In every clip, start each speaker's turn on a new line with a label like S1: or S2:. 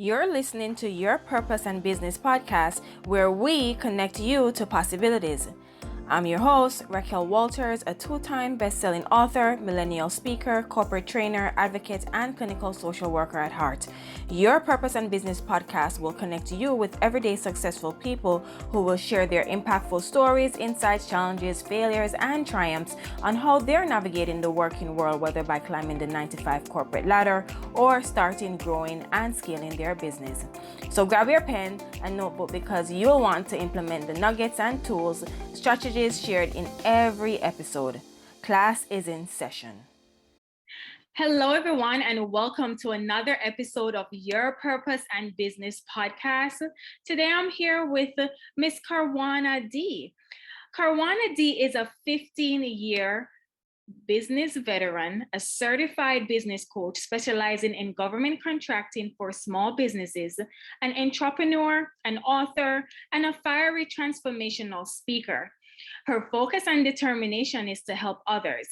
S1: You're listening to Your Purpose and Business podcast, where we connect you to possibilities. I'm your host, Raquel Walters, a two-time best-selling author, millennial speaker, corporate trainer, advocate, and clinical social worker at heart. Your Purpose and Business podcast will connect you with everyday successful people who will share their impactful stories, insights, challenges, failures, and triumphs on how they're navigating the working world, whether by climbing the 9-to-5 corporate ladder or starting, growing, and scaling their business. So grab your pen and notebook because you'll want to implement the nuggets and tools, strategies shared in every episode. Class is in session. Hello, everyone, and welcome to another episode of Your Purpose and Business podcast. Today, I'm here with Miss Karwanna D. Karwanna D is a 15-year business veteran, a certified business coach specializing in government contracting for small businesses, an entrepreneur, an author, and a fiery transformational speaker. Her focus and determination is to help others.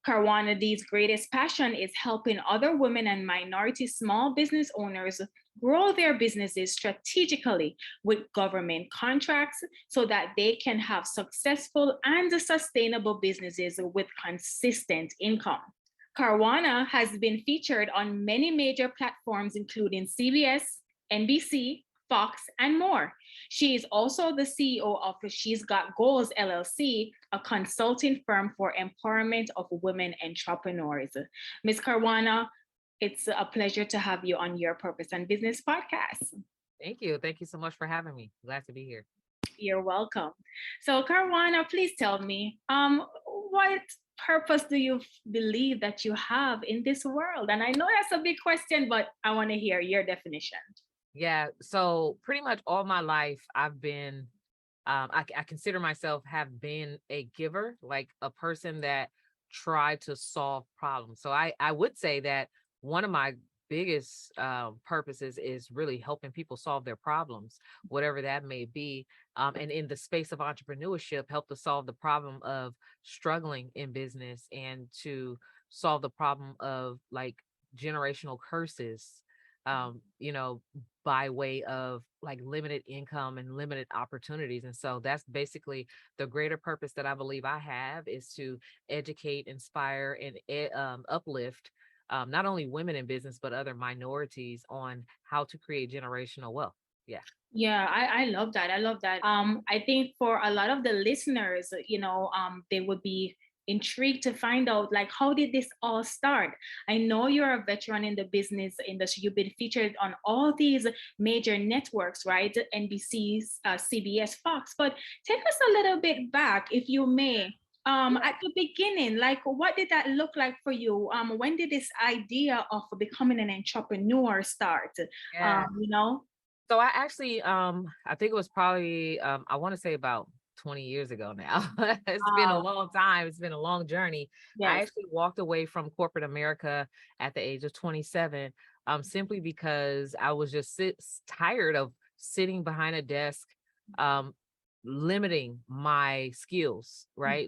S1: Karwanna D's greatest passion is helping other women and minority small business owners grow their businesses strategically with government contracts so that they can have successful and sustainable businesses with consistent income. Karwanna has been featured on many major platforms, including CBS, NBC, Fox, and more. She is also the CEO of She's Got Goals LLC, a consulting firm for empowerment of women entrepreneurs. Ms. Karwanna, it's a pleasure to have you on Your Purpose and Business podcast.
S2: Thank you. Thank you so much for having me. Glad to be here.
S1: You're welcome. So, Karwanna, please tell me, what purpose do you believe that you have in this world? And I know that's a big question, but I want to hear your definition.
S2: Yeah. So pretty much all my life, I've been, I consider myself have been a giver, like a person that tried to solve problems. So I would say that one of my biggest purposes is really helping people solve their problems, whatever that may be. And in the space of entrepreneurship, help to solve the problem of struggling in business and to solve the problem of like generational curses, you know, by way of like limited income and limited opportunities. And so that's basically the greater purpose that I believe I have is to educate, inspire, and uplift not only women in business, but other minorities on how to create generational wealth. Yeah.
S1: Yeah, I love that. I love that. I think for a lot of the listeners, they would be intrigued to find out like how did this all start. I know you're a veteran in the business industry. You've been featured on all these major networks, right? NBC, CBS, Fox. But take us a little bit back, if you may. At the beginning, like what did that look like for you? When did this idea of becoming an entrepreneur start?
S2: Yeah.
S1: You know?
S2: So I actually, I think it was probably, I want to say about 20 years ago now. It's been a long time. It's been a long journey. I
S1: Yes.
S2: actually walked away from corporate America at the age of 27, simply because I was just tired of sitting behind a desk, um, limiting my skills, right?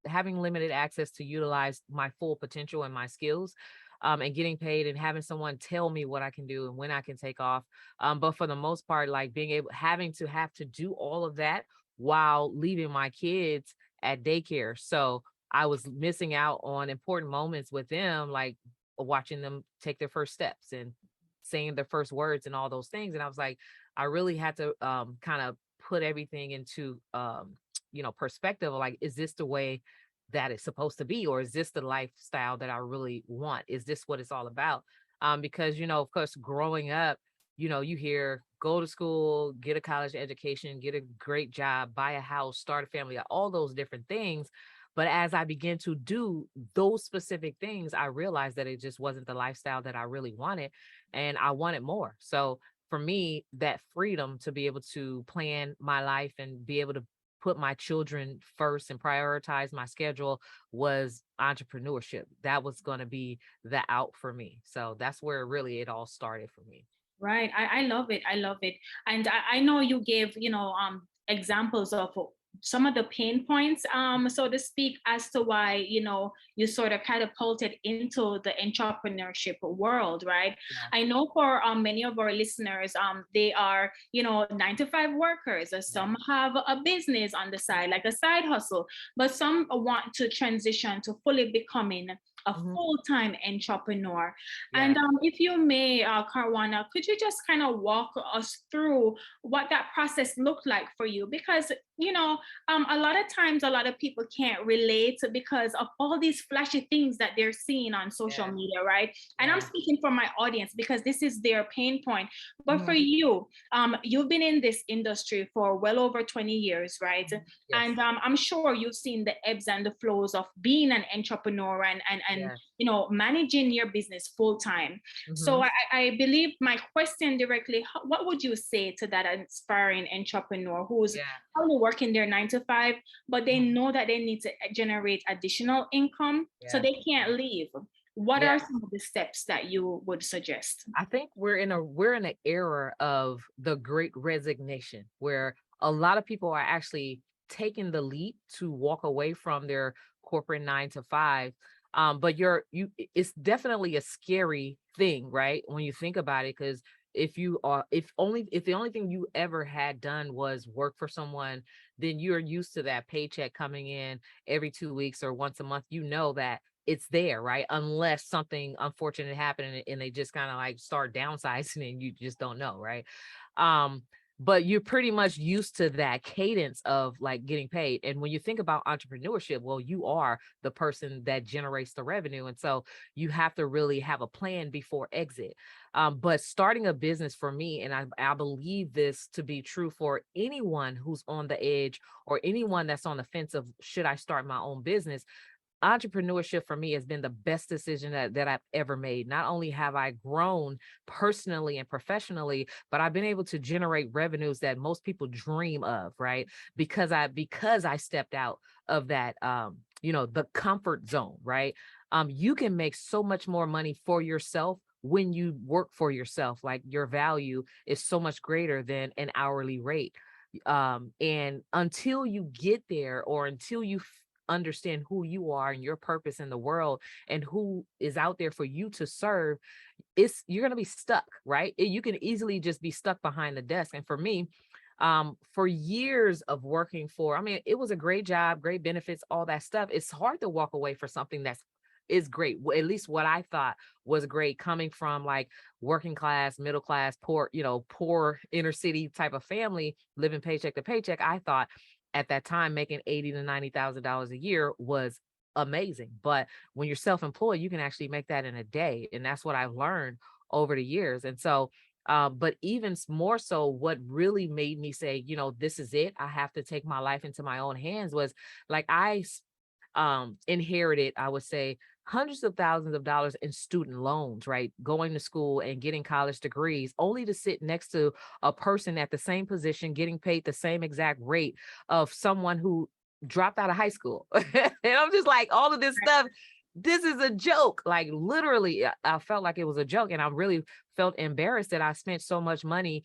S2: Having limited access to utilize my full potential and my skills, and getting paid and having someone tell me what I can do and when I can take off. But for the most part, like being able, having to have to do all of that while leaving my kids at daycare. So I was missing out on important moments with them, like watching them take their first steps and saying their first words and all those things. And I was like, I really had to kind of put everything into perspective of like, is this the way that it's supposed to be, or is this the lifestyle that I really want? Is this what it's all about? Because of course, growing up, you hear go to school, get a college education, get a great job, buy a house, start a family, all those different things. But as I began to do those specific things, I realized that it just wasn't the lifestyle that I really wanted, and I wanted more. So for me, that freedom to be able to plan my life and be able to put my children first and prioritize my schedule was entrepreneurship. That was going to be the out for me. So that's where really it all started for me.
S1: Right. I love it. I love it. And I know you gave, examples of some of the pain points, so to speak, as to why, you sort of catapulted into the entrepreneurship world, right?
S2: Yeah.
S1: I know for many of our listeners, they are, 9 to 5 workers, or
S2: Yeah.
S1: some have a business on the side, like a side hustle, but some want to transition to fully becoming a
S2: Mhm.
S1: full-time entrepreneur. And
S2: Yeah.
S1: if you may, Karwanna, could you just kind of walk us through what that process looked like for you? Because, a lot of times, a lot of people can't relate because of all these flashy things that they're seeing on social
S2: Yeah.
S1: media, right? And I'm
S2: Yeah.
S1: speaking for my audience because this is their pain point. But for
S2: Mhm.
S1: you, you've been in this industry for well over 20 years, right?
S2: Mhm.
S1: And
S2: Yes.
S1: I'm sure you've seen the ebbs and the flows of being an entrepreneur and
S2: Yes.
S1: managing your business full time. So
S2: Mhm.
S1: I believe my question directly, what would you say to that aspiring entrepreneur who's
S2: Yeah.
S1: probably working their 9 to 5, but they
S2: Mhm.
S1: know that they need to generate additional income, so
S2: Yeah.
S1: they can't leave? What
S2: Yeah.
S1: are some of the steps that you would suggest?
S2: I think we're in an era of the great resignation where a lot of people are actually taking the leap to walk away from their corporate 9 to 5. But it's definitely a scary thing, right? When you think about it, because if the only thing you ever had done was work for someone, then you're used to that paycheck coming in every 2 weeks or once a month. You know that it's there, right? Unless something unfortunate happened and they just kind of like start downsizing and you just don't know, right? Um, but you're pretty much used to that cadence of like getting paid. And when you think about entrepreneurship, well, you are the person that generates the revenue. And so you have to really have a plan before exit. But starting a business for me, and I believe this to be true for anyone who's on the edge or anyone that's on the fence of should I start my own business, entrepreneurship for me has been the best decision that I've ever made. Not only have I grown personally and professionally, but I've been able to generate revenues that most people dream of, right? Because I stepped out of that the comfort zone, right? You can make so much more money for yourself when you work for yourself. Like your value is so much greater than an hourly rate. And until you get there, or until you understand who you are and your purpose in the world and who is out there for you to serve, you're going to be stuck, right? You can easily just be stuck behind the desk. And for me, for years of working for, I mean, it was a great job, great benefits, all that stuff. It's hard to walk away for something that's is great. At least what I thought was great, coming from like working class, middle class, poor, poor inner city type of family, living paycheck to paycheck. I thought at that time making 80 to $90,000 a year was amazing. But when you're self-employed, you can actually make that in a day. And that's what I've learned over the years. And so but even more so, what really made me say, this is it, I have to take my life into my own hands, was like inherited, I would say, hundreds of thousands of dollars in student loans, right? Going to school and getting college degrees, only to sit next to a person at the same position, getting paid the same exact rate of someone who dropped out of high school. And I'm just like, all of this stuff, this is a joke. Like literally, I felt like it was a joke. And I really felt embarrassed that I spent so much money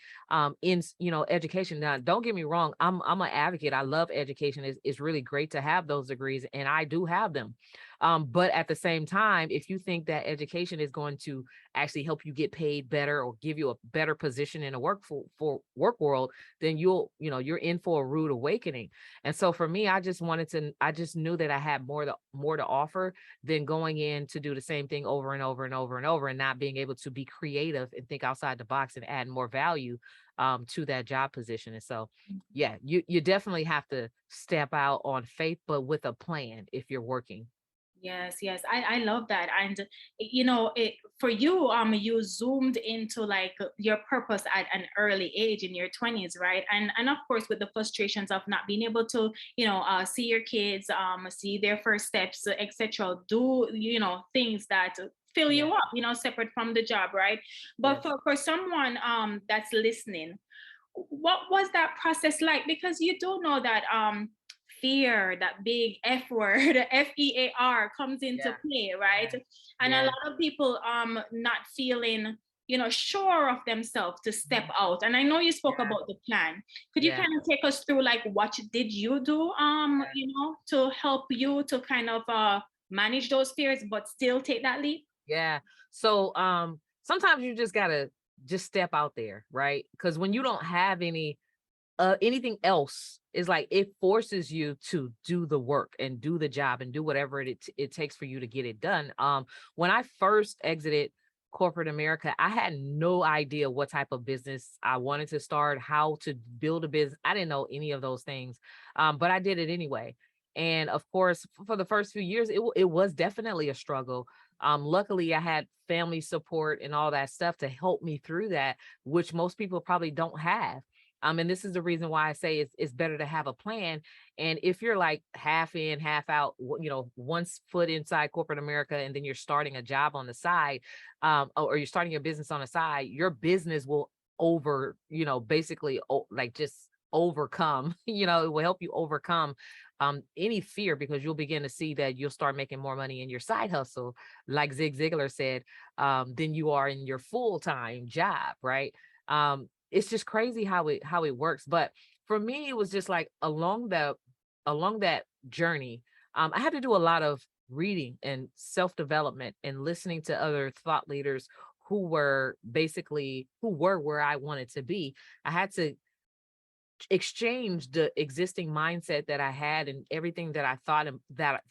S2: in education. Now, don't get me wrong, I'm an advocate. I love education. It's really great to have those degrees, and I do have them. But at the same time, if you think that education is going to actually help you get paid better or give you a better position in a work world, then you're in for a rude awakening. And so for me, I just knew that I had more to offer than going in to do the same thing over and over and over and over, and not being able to be creative and think outside the box and add more value to that job position. And so, yeah, you definitely have to step out on faith, but with a plan if you're working.
S1: Yes, yes, I love that. And for you, you zoomed into like your purpose at an early age in your 20s, right? And of course, with the frustrations of not being able to, see your kids, see their first steps, etc. Do things that fill you
S2: Yeah.
S1: up, separate from the job, right? But
S2: Yes.
S1: for someone that's listening, what was that process like? Because you do know that fear, that big F word, FEAR, comes into
S2: Yeah.
S1: play, right?
S2: Yeah.
S1: And a
S2: Yeah.
S1: lot of people not feeling, sure of themselves to step out. And I know you spoke
S2: Yeah.
S1: about the plan. Could you
S2: Yeah.
S1: kind of take us through like what did you do, to help you to kind of manage those fears, but still take that leap?
S2: Yeah. So sometimes you just gotta just step out there, right? Because when you don't have anything else, is like it forces you to do the work and do the job and do whatever it takes for you to get it done. When I first exited corporate America, I had no idea what type of business I wanted to start, how to build a business. I didn't know any of those things, but I did it anyway. And of course, for the first few years, it was definitely a struggle. Luckily, I had family support and all that stuff to help me through that, which most people probably don't have. And this is the reason why I say it's better to have a plan. And if you're like half in, half out, one foot inside corporate America, and then you're starting a job on the side, or you're starting your business on the side, your business will basically like just overcome, it will help you overcome any fear, because you'll begin to see that you'll start making more money in your side hustle, like Zig Ziglar said, than you are in your full-time job, right? It's just crazy how it works. But for me, it was just like along that journey, I had to do a lot of reading and self-development and listening to other thought leaders who were where I wanted to be. I had to exchange the existing mindset that I had and everything that I thought and that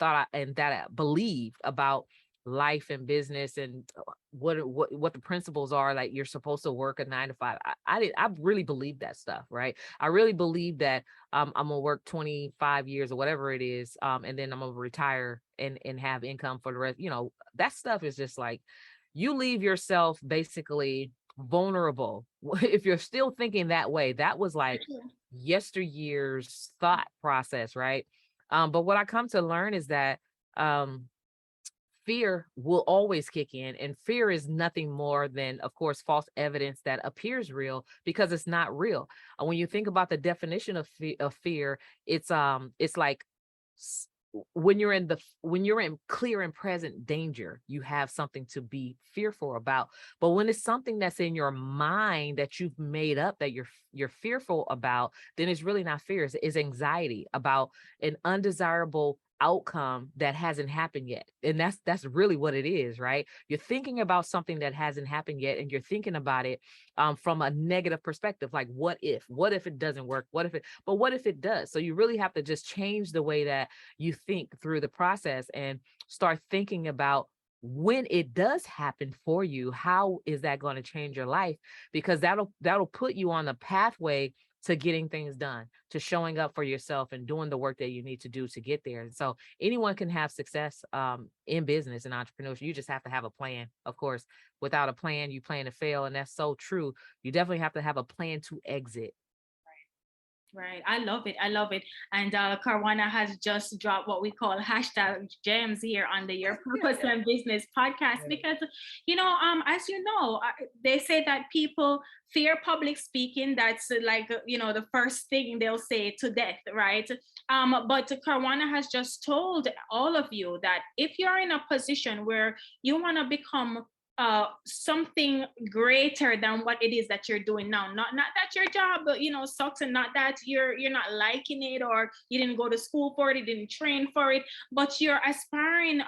S2: I believed about life and business, and what the principles are. Like, you're supposed to work a 9 to 5. I really believe that stuff, right? I really believe that I'm gonna work 25 years or whatever it is, and then I'm gonna retire and have income for the rest. That stuff is just like, you leave yourself basically vulnerable if you're still thinking that way. That was like yesteryear's thought process, right? But what I come to learn is that um fear will always kick in, and fear is nothing more than, of course, false evidence that appears real because it's not real. When you think about the definition of fear, it's like s- when you're in clear and present danger, you have something to be fearful about. But when it's something that's in your mind that you've made up that you're fearful about, then it's really not fear. It's anxiety about an undesirable outcome that hasn't happened yet. And that's really what it is, right? You're thinking about something that hasn't happened yet, and you're thinking about it from a negative perspective. Like, what if it doesn't work? What if it does? So you really have to just change the way that you think through the process, and start thinking about, when it does happen for you, how is that going to change your life? Because that'll put you on the pathway to getting things done, to showing up for yourself and doing the work that you need to do to get there. And so anyone can have success in business and entrepreneurship. You just have to have a plan. Of course, without a plan, you plan to fail. And that's so true. You definitely have to have a plan to exit.
S1: Right. I love it. I love it. And Karwanna has just dropped what we call hashtag gems here on the Your Purpose and Business podcast,
S2: Yeah.
S1: because, as you know, they say that people fear public speaking. That's like, the first thing they'll say to death, right? But Karwanna has just told all of you that if you're in a position where you want to become something greater than what it is that you're doing now, not that your job sucks, and not that you're not liking it, or you didn't go to school for it, you didn't train for it, but you're aspiring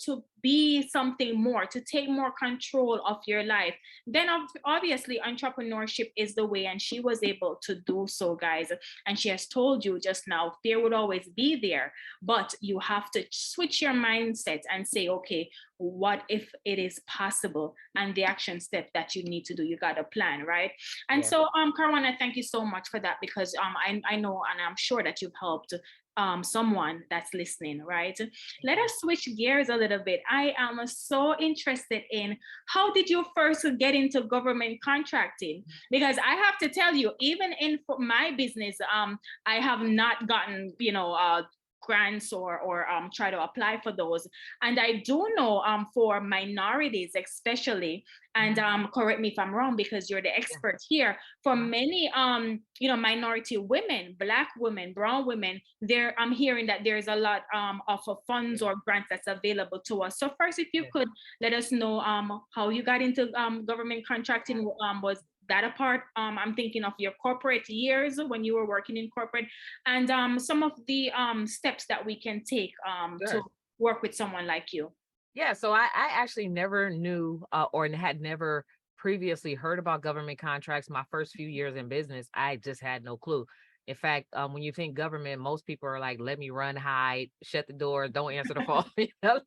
S1: to be something more, to take more control of your life, then obviously entrepreneurship is the way. And she was able to do so, guys. And she has told you just now, fear would always be there, but you have to switch your mindset and say, okay, what if it is possible? And the action step that you need to do, you got a plan, right? And
S2: Yeah.
S1: so Karwanna, thank you so much for that, because I know, and I'm sure that you've helped someone that's listening, right? Let us switch gears a little bit. I am so interested in, how did you first get into government contracting? Because I have to tell you, even in my business, I have not gotten
S3: grants or try to apply for those. And I do know for minorities especially, and correct me if I'm wrong because you're the
S2: Yeah.
S3: expert here, for
S2: Uh-huh.
S3: many minority women, Black women, brown women, there I'm hearing that there's a lot of funds
S2: Yeah.
S3: or grants that's available to us. So first, if you
S2: Yeah.
S3: could let us know how you got into government contracting. Was that a part? I'm thinking of your corporate years when you were working in corporate, and some of the steps that we can take to
S2: Sure.
S3: work with someone like you.
S2: Yeah, so I actually never knew or had never previously heard about government contracts. My first few years in business, I just had no clue. In fact, when you think government, most people are like, "Let me run, hide, shut the door, don't answer the phone."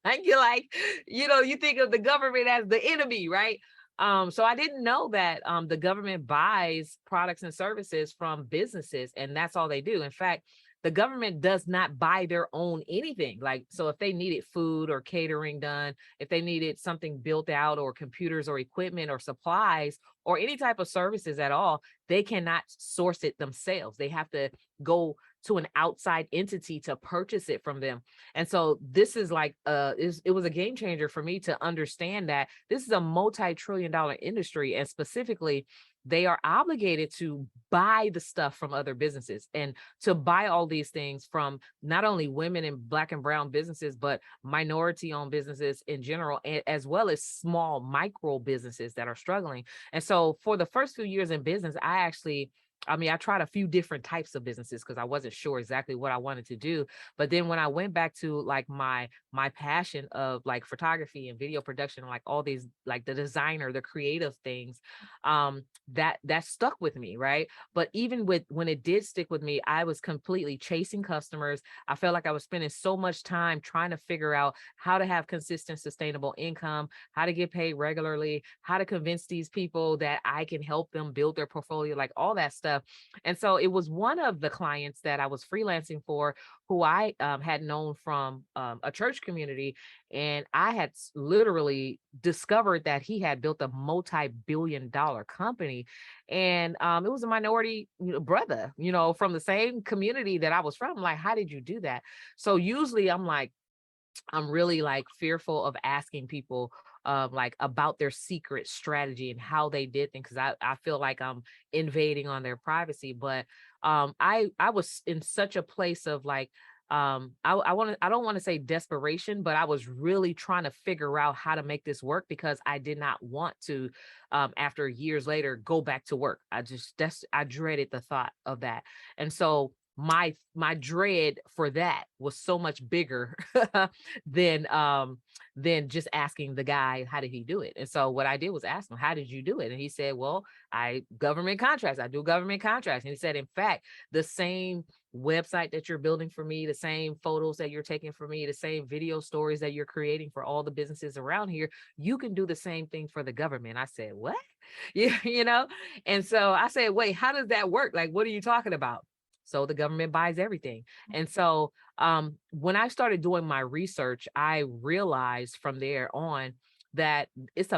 S2: Like you're like, you think of the government as the enemy, right? So I didn't know that the government buys products and services from businesses, and that's all they do. In fact, the government does not buy their own anything. Like, so if they needed food or catering done, if they needed something built out or computers or equipment or supplies or any type of services at all, they cannot source it themselves. They have to go to an outside entity to purchase it from them. And so this is like it was a game changer for me to understand that this is a multi-trillion dollar industry, and specifically they are obligated to buy the stuff from other businesses and to buy all these things from not only women and Black and brown businesses, but minority owned businesses in general, as well as small micro businesses that are struggling. And so for the first few years in business, I tried a few different types of businesses because I wasn't sure exactly what I wanted to do. But then when I went back to like my passion of like photography and video production, like all these, like the designer, the creative things, that stuck with me, right? But even with when it did stick with me, I was completely chasing customers. I felt like I was spending so much time trying to figure out how to have consistent, sustainable income, how to get paid regularly, how to convince these people that I can help them build their portfolio, like all that stuff. And so it was one of the clients that I was freelancing for who I had known from a church community. And I had literally discovered that he had built a multi-billion-dollar company. And it was a minority brother, from the same community that I was from. Like, how did you do that? So usually I'm really like fearful of asking people like about their secret strategy and how they did things, because I feel like I'm invading on their privacy. But I was in such a place of like I don't want to say desperation, but I was really trying to figure out how to make this work because I did not want to after years later go back to work. I dreaded the thought of that. And so my dread for that was so much bigger than just asking the guy how did he do it. And so what I did was ask him, how did you do it? And he said, well, I do government contracts. And he said, in fact, the same website that you're building for me, the same photos that you're taking for me, the same video stories that you're creating for all the businesses around here, you can do the same thing for the government. I said, what? Yeah, And so I said, wait, how does that work? Like, what are you talking about? So the government buys everything. And so when I started doing my research, I realized from there on that it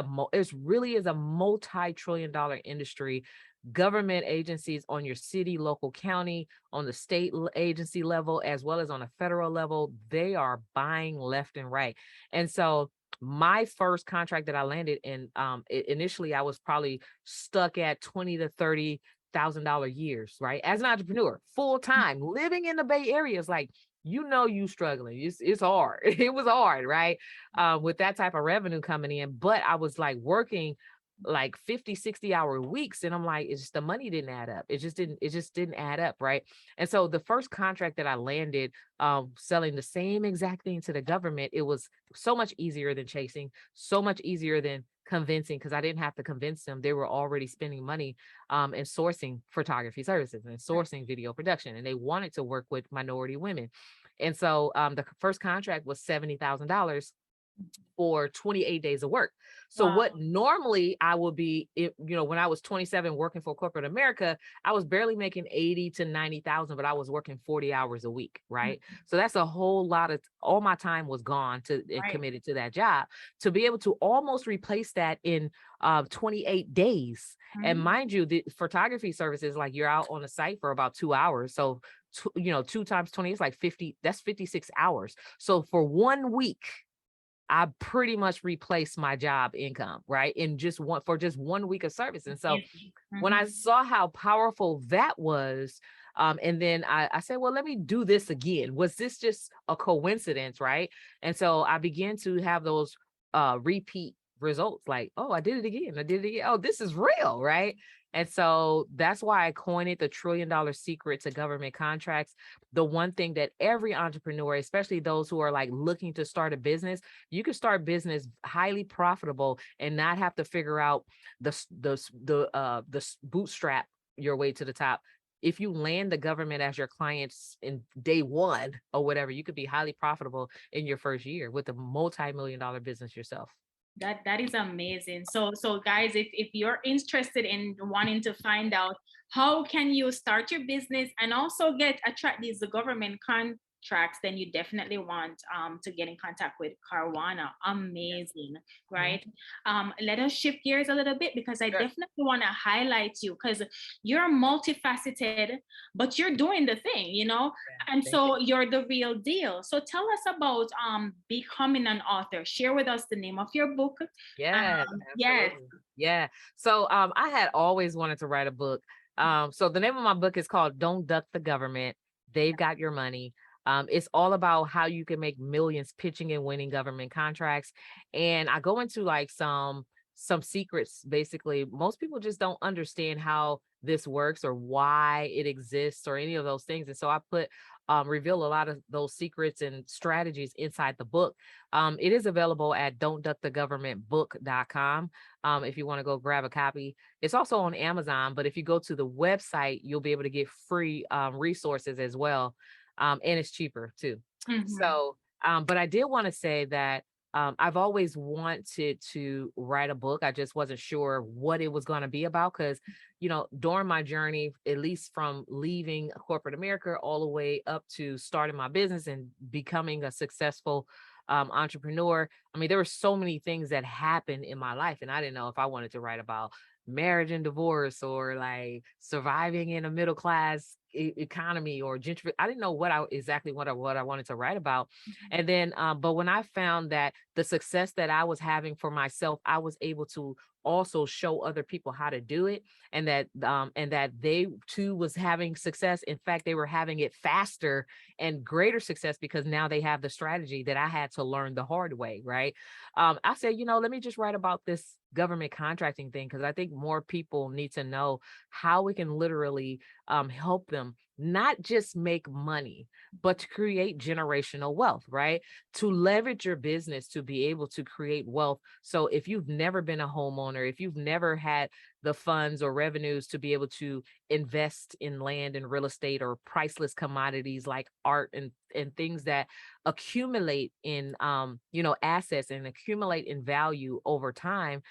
S2: really is a multi-trillion dollar industry. Government agencies on your city, local, county, on the state agency level, as well as on a federal level, they are buying left and right. And so my first contract that I landed in, initially I was probably stuck at 20 to 30,000 years, right? As an entrepreneur, full time, living in the Bay Area is like, you struggling. It's hard. It was hard, right? With that type of revenue coming in. But I was like working like 50, 60 hour weeks. And I'm like, it's just the money didn't add up. It just didn't add up. Right. And so the first contract that I landed, selling the same exact thing to the government, it was so much easier than chasing, so much easier than convincing, because I didn't have to convince them. They were already spending money and sourcing photography services and sourcing video production, and they wanted to work with minority women. And so the first contract was $70,000. for 28 days of work. So
S3: Wow.
S2: what normally I would be, when I was 27 working for corporate America, I was barely making 80 to 90,000, but I was working 40 hours a week, right? So that's a whole lot of, all my time was gone to and
S3: Right.
S2: committed to that job. To be able to almost replace that in 28 days. And
S3: Mhm.
S2: mind you, the photography services, like you're out on the site for about 2 hours. So, 2 times 20 is like 50, that's 56 hours. So for 1 week, I pretty much replaced my job income, right? In just 1 week of service. And so
S3: Amazing.
S2: when I
S3: Mhm.
S2: saw how powerful that was, and then I said, well, let me do this again. Was this just a coincidence, right? And so I began to have those repeat results, like, oh, I did it again. I did it again. Oh, this is real, right? And so that's why I coined it the $1 trillion secret to government contracts. The one thing that every entrepreneur, especially those who are like looking to start a business, you can start business highly profitable and not have to figure out the bootstrap your way to the top. If you land the government as your clients in day one or whatever, you could be highly profitable in your first year with a multi-million-dollar business yourself.
S3: That is amazing. So guys, if you're interested in wanting to find out how can you start your business and also attract these government contracts, then you definitely want to get in contact with Karwanna.
S2: Yes.
S3: Amazing,
S2: Mhm.
S3: right? Let us shift gears a little bit because I
S2: Sure.
S3: definitely want to highlight you because you're multifaceted, but you're doing the thing,
S2: Yeah.
S3: and
S2: Thank you.
S3: so you're the real deal. So tell us about becoming an author. Share with us the name of your book.
S2: Yes,
S3: Yes.
S2: absolutely. Yeah. So I had always wanted to write a book. So the name of my book is called Don't Duck the Government. They've got your money. It's all about how you can make millions pitching and winning government contracts. And I go into like some secrets. Basically, most people just don't understand how this works or why it exists or any of those things. And so I reveal a lot of those secrets and strategies inside the book. It is available at don'tduckthegovernmentbook.com. If you want to go grab a copy. It's also on Amazon, but if you go to the website, you'll be able to get free resources as well. And it's cheaper too.
S3: Mhm.
S2: So, but I did want to say that I've always wanted to write a book. I just wasn't sure what it was going to be about because, during my journey, at least from leaving corporate America all the way up to starting my business and becoming a successful entrepreneur. I mean, there were so many things that happened in my life, and I didn't know if I wanted to write about marriage and divorce or like surviving in a middle class economy or gentrification. I didn't know exactly what I wanted to write about. And then, but when I found that the success that I was having for myself, I was able to also show other people how to do it, and that they too was having success. In fact, they were having it faster and greater success because now they have the strategy that I had to learn the hard way, right? I said, let me just write about this government contracting thing because I think more people need to know how we can literally help them not just make money, but to create generational wealth, right? To leverage your business to be able to create wealth. So if you've never been a homeowner, if you've never had the funds or revenues to be able to invest in land and real estate or priceless commodities like art and things that accumulate in assets and accumulate in value over time,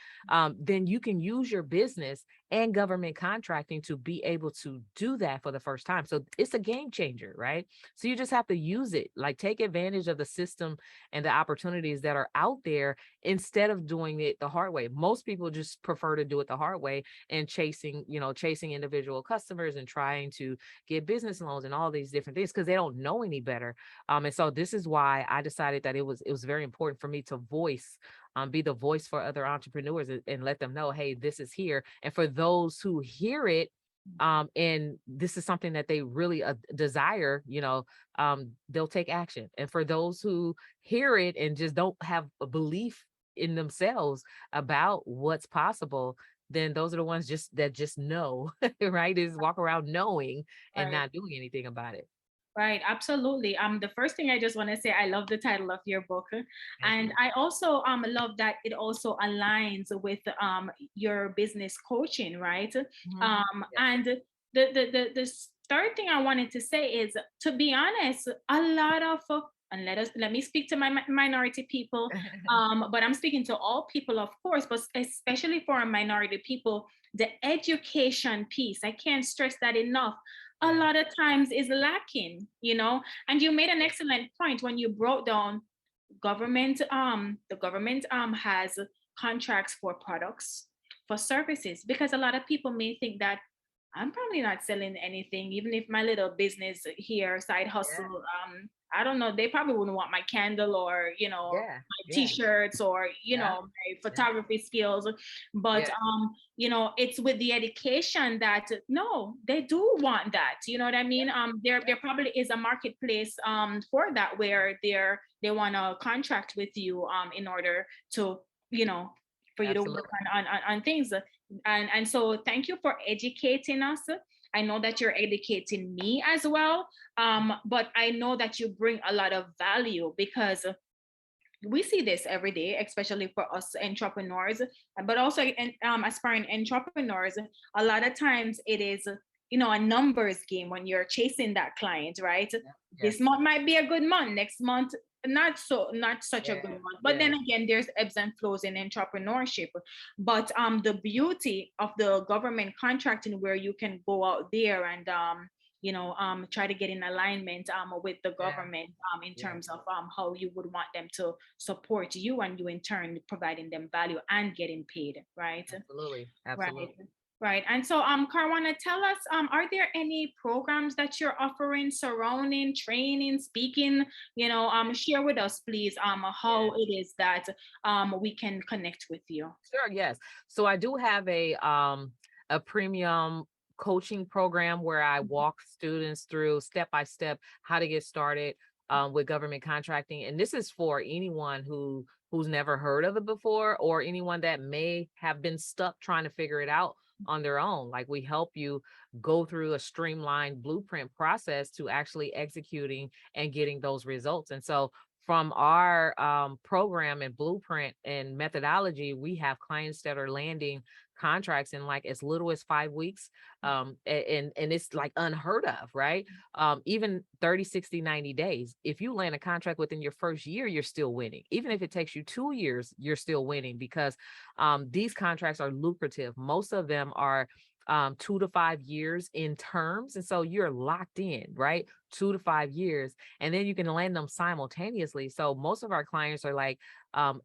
S2: then you can use your business and government contracting to be able to do that for the first time. So it's a game changer, right? So you just have to use it, like take advantage of the system and the opportunities that are out there instead of doing it the hard way. Most people just prefer to do it the hard way and chasing individual customers and trying to get business loans and all these different things because they don't know any better. And so this is why I decided that it was very important for me to be the voice for other entrepreneurs and let them know, hey, this is here. And for those who hear it, and this is something that they really desire, they'll take action. And for those who hear it and just don't have a belief in themselves about what's possible, then those are the ones that just know, right? Is walk around knowing and
S3: Right.
S2: not doing anything about it.
S3: Right, absolutely. The first thing I just want to say, I love the title of your book,
S2: Thank
S3: and
S2: you.
S3: I also love that it also aligns with your business coaching, right?
S2: Mhm. Yes.
S3: And the third thing I wanted to say is, to be honest, a lot of and let me speak to my minority people, but I'm speaking to all people, of course, but especially for our minority people, the education piece, I can't stress that enough, a
S2: Yeah.
S3: lot of times is lacking, you know. And you made an excellent point when you broke down government, the government has contracts for products, for services, because a lot of people may think that I'm probably not selling anything, even if my little business here, side
S2: Yeah.
S3: hustle, I don't know, they probably wouldn't want my candle, or, you know,
S2: Yeah.
S3: my
S2: Yeah.
S3: t-shirts, or, you
S2: Yeah.
S3: know, my
S2: Yeah.
S3: photography skills. But
S2: Yeah.
S3: you know, it's with the education that no, they do want that. You know what I mean? There probably is a marketplace for that, where they want to contract with you in order to, you know, for you to work
S2: Absolutely.
S3: on things. And so thank you for educating us. I know that you're educating me as well, but I know that you bring a lot of value, because we see this every day, especially for us entrepreneurs, but also aspiring entrepreneurs. A lot of times it is, you know, a numbers game when you're chasing that client, right?
S2: Yeah.
S3: This
S2: Yes.
S3: month might be a good month, next month not such a good
S2: Yeah.
S3: month. But then
S2: Yeah.
S3: again, there's ebbs and flows in entrepreneurship. But the beauty of the government contracting, where you can go out there and you know, try to get in alignment with the
S2: Yeah.
S3: government in
S2: Yeah.
S3: terms of how you would want them to support you, and you in turn providing them value and getting paid, right?
S2: Absolutely.
S3: Right.
S2: Absolutely.
S3: Right. And so, Karwanna, tell us, are there any programs that you're offering surrounding training, speaking, you know, share with us, please,
S2: Yeah.
S3: how it is that we can connect with you.
S2: Sure, yes. So I do have a premium coaching program where I walk students through step by step how to get started with government contracting. And this is for anyone who's never heard of it before, or anyone that may have been stuck trying to figure it out on their own. Like, we help you go through a streamlined blueprint process to actually executing and getting those results. And so from our program and blueprint and methodology, we have clients that are landing contracts in like as little as 5 weeks. And it's like unheard of, right? Even 30, 60, 90 days. If you land a contract within your first year, you're still winning. Even if it takes you 2 years, you're still winning, because these contracts are lucrative. Most of them are 2 to 5 years in terms. And so you're locked in, right? 2 to 5 years, and then you can land them simultaneously. So most of our clients are like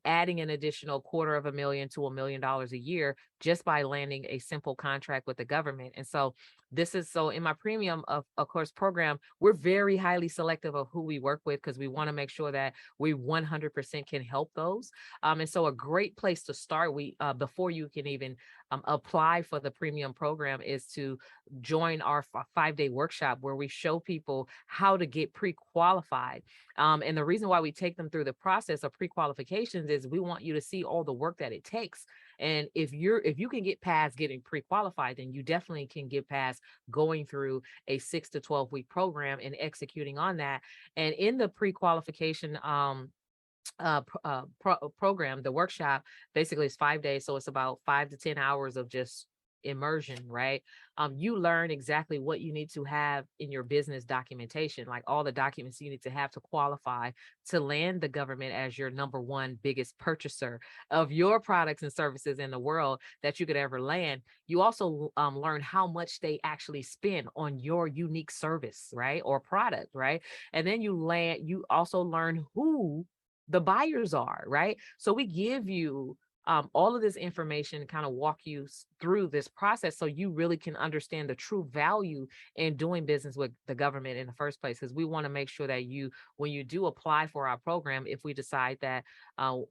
S2: adding an additional $250,000 to $1 million a year just by landing a simple contract with the government. And so this is, so in my premium of course program, we're very highly selective of who we work with, because we want to make sure that we 100% can help those. And so a great place to start, we before you can even apply for the premium program, is to join our 5-day workshop, where we show people how to get pre-qualified. And the reason why we take them through the process of pre-qualifications is we want you to see all the work that it takes. And if you can get past getting pre-qualified, then you definitely can get past going through a 6 to 12 week program and executing on that. And in the pre-qualification program, the workshop basically is 5 days. So it's about 5 to 10 hours of just immersion, right? You learn exactly what you need to have in your business documentation, like all the documents you need to have to qualify to land the government as your number one biggest purchaser of your products and services in the world that you could ever land. You also learn how much they actually spend on your unique service, right? Or product, right? And then you also learn who the buyers are, right? So we give you all of this information, kind of walk you through this process, so you really can understand the true value in doing business with the government in the first place. Because we want to make sure that you, when you do apply for our program, if we decide that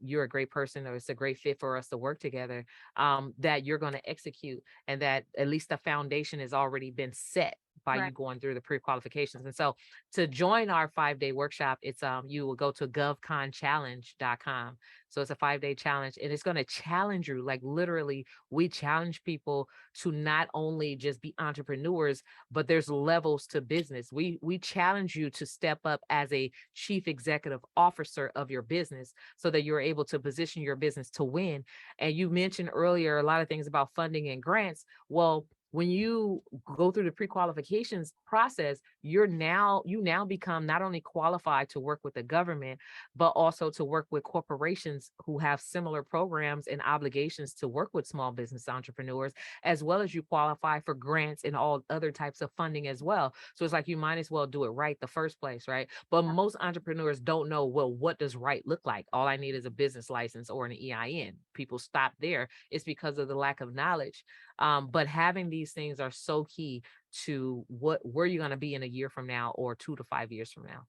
S2: you're a great person, or it's a great fit for us to work together, that you're going to execute, and that at least the foundation has already been set by
S3: Right.
S2: you going through the pre-qualifications. And so to join our 5-day workshop, it's you will go to govconchallenge.com. So it's a 5-day challenge, and it's going to challenge you. Like, literally, we challenge people to not only just be entrepreneurs, but there's levels to business. We challenge you to step up as a chief executive officer of your business, so that you're able to position your business to win. And you mentioned earlier a lot of things about funding and grants. Well, when you go through the pre-qualifications process, you now become not only qualified to work with the government, but also to work with corporations who have similar programs and obligations to work with small business entrepreneurs, as well as you qualify for grants and all other types of funding as well. So it's like you might as well do it right the first place, right? But most entrepreneurs don't know, well, what does right look like? All I need is a business license or an EIN. People stop there. It's because of the lack of knowledge. But having these things are so key to where you're going to be in a year from now or 2 to 5 years from now.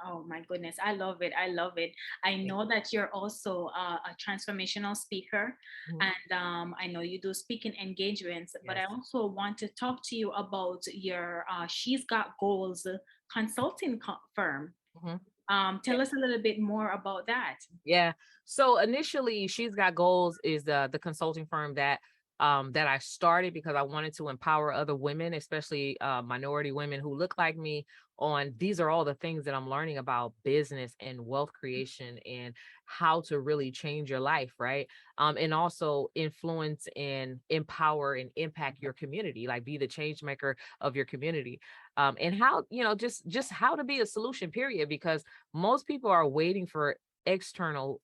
S3: Oh my goodness, I love it. I love it. I
S2: Thank
S3: know that you're also a transformational speaker,
S2: you. Mhm.
S3: and I know you do speaking engagements. But I
S2: Yes.
S3: also want to talk to you about your She's Got Goals consulting firm.
S2: Mhm.
S3: Tell us a little bit more about that.
S2: Yeah. So initially, She's Got Goals is the consulting firm that I started because I wanted to empower other women, especially minority women who look like me. On these are all the things that I'm learning about business and wealth creation and how to really change your life, right? And also influence and empower and impact your community, like be the change maker of your community. And how, just how to be a solution, period, because most people are waiting for external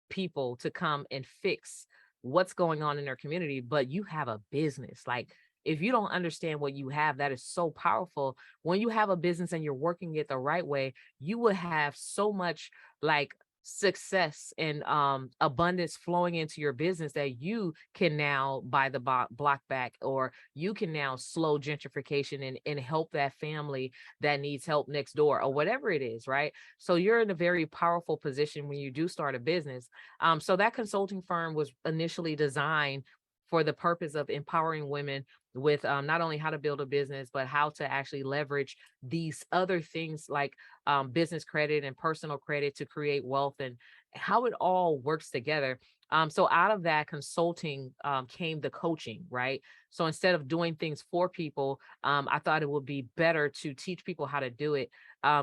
S2: people to come and fix what's going on in their community, but you have a business. Like, if you don't understand what you have, that is so powerful. When you have a business and you're working it the right way, you will have so much like success and abundance flowing into your business that you can now buy the block back, or you can now slow gentrification and help that family that needs help next door, or whatever it is, right? So you're in a very powerful position when you do start a business. So that consulting firm was initially designed for the purpose of empowering women with not only how to build a business, but how to actually leverage these other things like business credit and personal credit to create wealth, and how it all works together. So out of that consulting came the coaching, right? So instead of doing things for people, I thought it would be better to teach people how to do it.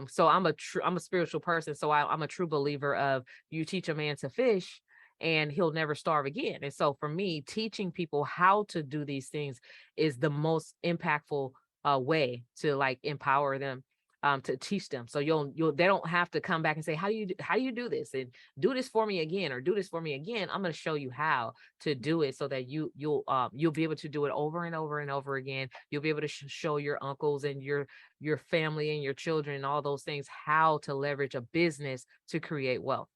S2: So I'm a spiritual person, so I'm a true believer of, you teach a man to fish and he'll never starve again. And so for me, teaching people how to do these things is the most impactful way to like empower them, to teach them. So they don't have to come back and say, how do you do this, and do this for me again, or do this for me again. I'm going to show you how to do it so that you'll be able to do it over and over and over again. You'll be able to show your uncles and your family and your children and all those things how to leverage a business to create wealth.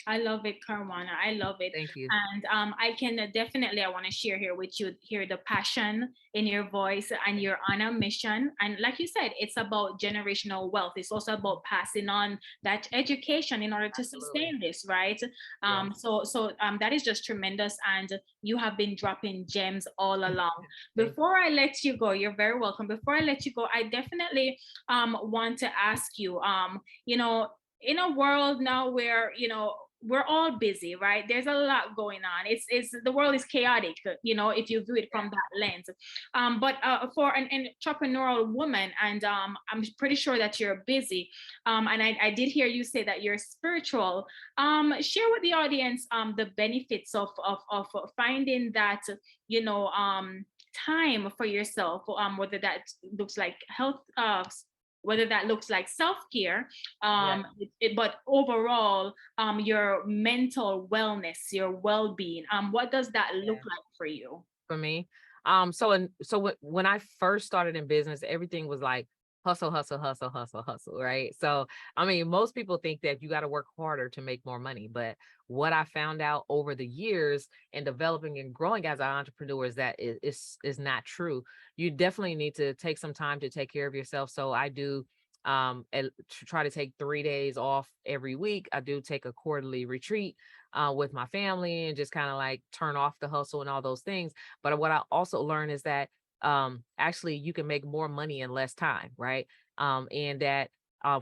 S3: I love it, Karwana. I love it.
S2: Thank you.
S3: And I can definitely, I want to share here with you, hear the passion in your voice, and you're on a mission. And like you said, it's about generational wealth. It's also about passing on that education in order to
S2: Absolutely.
S3: sustain this, right?
S2: Yes.
S3: So that is just tremendous. And you have been dropping gems all along.
S2: Thank
S3: Before I let you go, you're very welcome. Before I let you go, I definitely want to ask you, you know, in a world now where, we're all busy, right? There's a lot going on. It's the world is chaotic, if you view it from that lens. But for an entrepreneurial woman, and I'm pretty sure that you're busy, and I did hear you say that you're spiritual. Share with the audience the benefits of finding that, time for yourself, whether that looks like health, whether that looks like self-care,
S2: yeah.
S3: but overall, your mental wellness, your well-being, what does that look
S2: Yeah.
S3: like for you?
S2: For me. When I first started in business, everything was like hustle, hustle, hustle, hustle, hustle, right? So I mean, most people think that you got to work harder to make more money, but what I found out over the years and developing and growing as an entrepreneur is that is not true. You definitely need to take some time to take care of yourself. So I do try to take 3 days off every week. I do take a quarterly retreat with my family and just kind of like turn off the hustle and all those things. But what I also learned is that actually you can make more money in less time, right? And that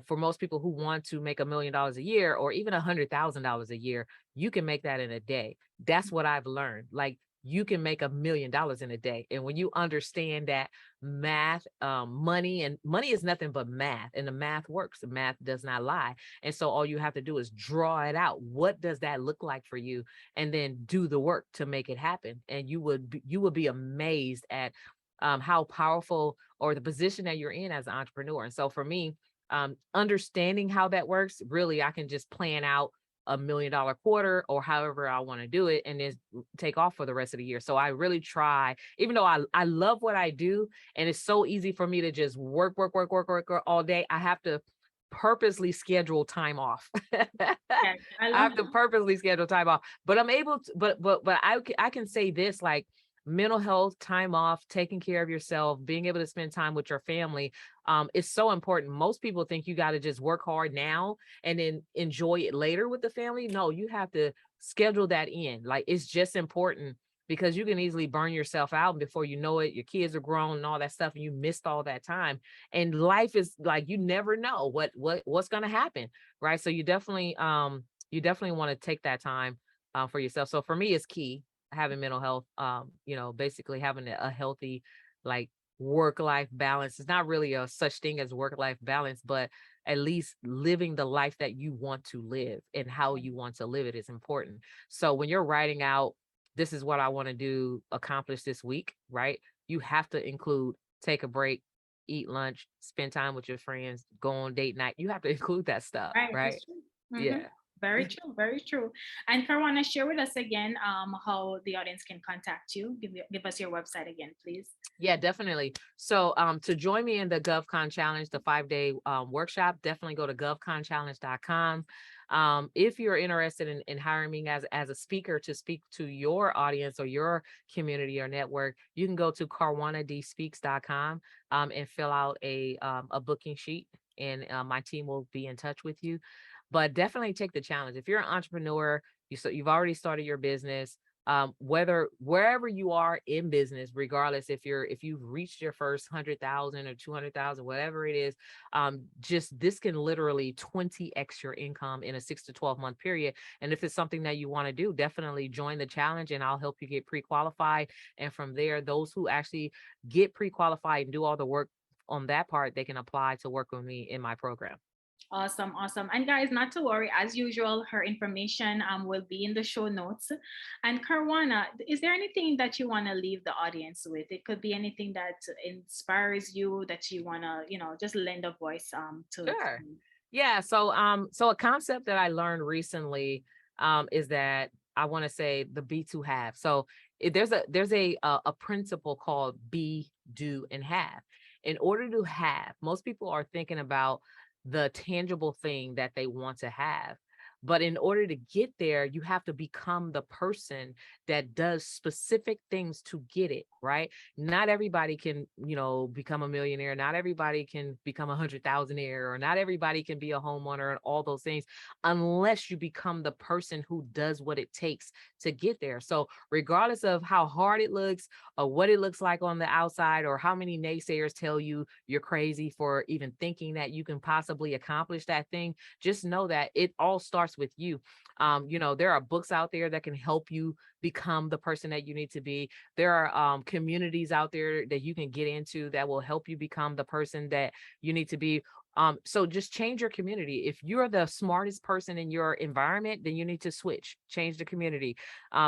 S2: for most people who want to make $1 million a year or even $100,000 a year, you can make that in a day. That's what I've learned. Like, you can make $1 million in a day. And when you understand that math, money is nothing but math, and the math works. The math does not lie. And so all you have to do is draw it out. What does that look like for you? And then do the work to make it happen. And you would be amazed at how powerful or the position that you're in as an entrepreneur. And so for me, understanding how that works, really, I can just plan out $1 million quarter or however I want to do it and then take off for the rest of the year. So I really try, even though I love what I do and it's so easy for me to just work all day, I have to purposely schedule time off.
S3: Yes, I
S2: I
S3: love
S2: have to purposely schedule time off, but I'm able to, but I can say this, like mental health, time off, taking care of yourself, being able to spend time with your family, is so important. Most people think you got to just work hard now and then enjoy it later with the family. No, you have to schedule that in. Like it's just important because you can easily burn yourself out, and before you know it, your kids are grown and all that stuff, and you missed all that time. And life is like, you never know what's going to happen, right? So you definitely want to take that time for yourself. So for me, it's key having mental health, basically having a healthy, like, work-life balance. It's not really a such thing as work-life balance, but at least living the life that you want to live and how you want to live it is important. So when you're writing out, this is what I want to do, accomplish this week, right? You have to include take a break, eat lunch, spend time with your friends, go on date night. You have to include that stuff,
S3: right.
S2: right?
S3: That's true.
S2: Yeah.
S3: Very true. Very true. And Karwanna, share with us again how the audience can contact you. Give us your website again, please.
S2: Yeah, definitely. So to join me in the GovCon Challenge, the 5-day workshop, definitely go to govconchallenge.com. If you're interested in hiring me as a speaker to speak to your audience or your community or network, you can go to karwannadspeaks.com and fill out a booking sheet, and my team will be in touch with you. But definitely take the challenge. If you're an entrepreneur, you've already started your business, wherever you are in business, regardless if you've reached your first 100,000 or 200,000, whatever it is, just this can literally 20x your income in a 6 to 12 month period. And if it's something that you want to do, definitely join the challenge and I'll help you get pre-qualified. And from there, those who actually get pre-qualified and do all the work on that part, they can apply to work with me in my program.
S3: Awesome, awesome. And guys, not to worry, as usual, her information will be in the show notes. And Karwanna, is there anything that you want to leave the audience with? It could be anything that inspires you, that you want to, just lend a voice to.
S2: Sure. Yeah. So a concept that I learned recently is that I want to say the be to have. So there's a principle called be, do, and have. In order to have, most people are thinking about the tangible thing that they want to have. But in order to get there, you have to become the person that does specific things to get it, right? Not everybody can, become a millionaire. Not everybody can become 100,000-aire, or not everybody can be a homeowner and all those things, unless you become the person who does what it takes to get there. So regardless of how hard it looks or what it looks like on the outside, or how many naysayers tell you you're crazy for even thinking that you can possibly accomplish that thing, just know that it all starts with you. There are books out there that can help you become the person that you need to be. There are communities out there that you can get into that will help you become the person that you need to be. So just change your community. If you're the smartest person in your environment, then you need to change the community,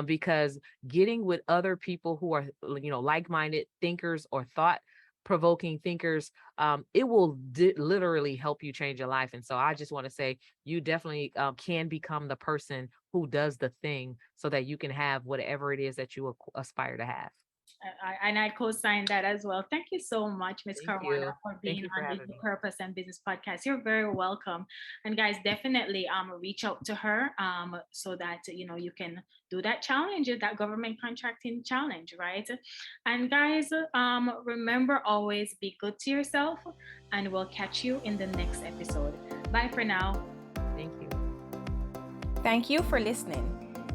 S2: because getting with other people who are, like-minded thinkers or thought-provoking thinkers, it will literally help you change your life. And so I just want to say, you definitely can become the person who does the thing so that you can have whatever it is that you aspire to have.
S3: And I co-sign that as well. Thank you so much, Ms.
S2: Thank
S3: Karwanna,
S2: you.
S3: for
S2: Thank
S3: being
S2: you for
S3: on the
S2: having me.
S3: Purpose and Business Podcast. You're very welcome. And guys, definitely reach out to her so that you can do that challenge, that government contracting challenge, right? And guys, remember, always be good to yourself, and we'll catch you in the next episode. Bye for now.
S2: Thank you.
S1: Thank you for listening.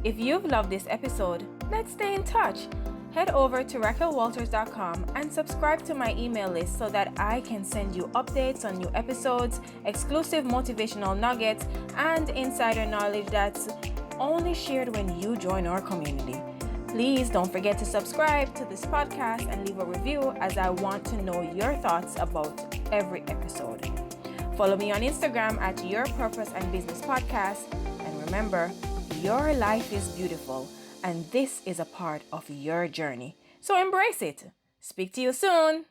S1: If you've loved this episode, let's stay in touch. Head over to RaquelWalters.com and subscribe to my email list so that I can send you updates on new episodes, exclusive motivational nuggets, and insider knowledge that's only shared when you join our community. Please don't forget to subscribe to this podcast and leave a review, as I want to know your thoughts about every episode. Follow me on Instagram at Your Purpose and Business Podcast. And remember, your life is beautiful, and this is a part of your journey. So embrace it. Speak to you soon.